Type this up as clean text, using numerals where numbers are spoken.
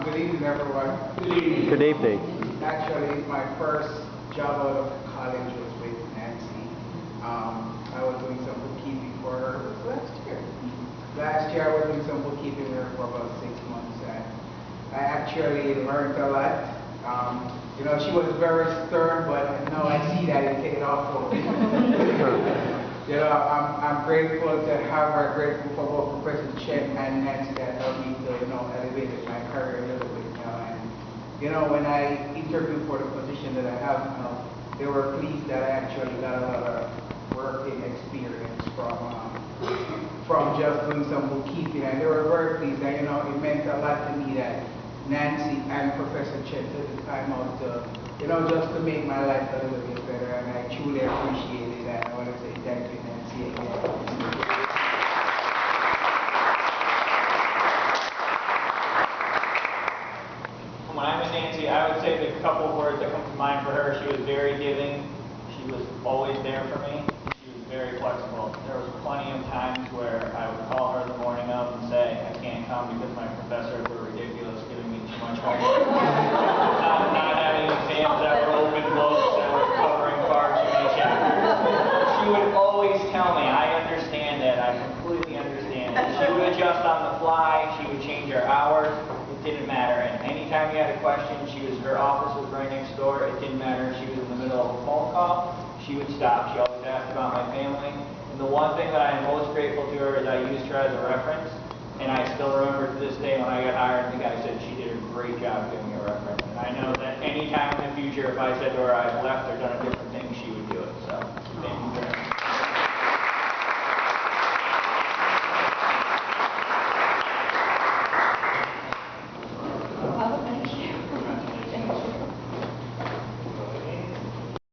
Good evening, everyone. Good evening. Actually, my first job out of college was with Nancy. I was doing some bookkeeping for her. It was last year. Last year, I was doing some bookkeeping with her for about 6 months, and I actually learned a lot. She was very stern, but now I see that it paid off for me. I'm grateful to have her, grateful for both Professor Chen and Nancy that helped me to, elevate my career a little bit now. And, when I interviewed for the position that I have now, they were pleased that I actually got a lot of working experience from just doing some bookkeeping. And they were very pleased. And, it meant a lot to me that Nancy and Professor Chen took the time out to, just to make my life a little bit better. And I truly appreciate it. And I want to say thank you, Nancy, again. When I met Nancy, I would say the couple of words that come to mind for her. She was very giving. She was always there for me. She was very flexible. There was plenty of times where I would call her the morning of and say, I can't come because my professors were ridiculous, giving me too much homework. not having exams that were open books, that were covering far too many chapters. She would always tell me, I understand that, I completely understand it. She would adjust on the fly, she would change her hours. Didn't matter, and anytime you had a question, her office was right next door. It didn't matter if she was in the middle of a phone call, she would stop. She always asked about my family. And the one thing that I am most grateful to her is I used her as a reference, and I still remember to this day when I got hired, the guy said she did a great job giving me a reference. And I know that any time in the future, if I said to her I've left or done a different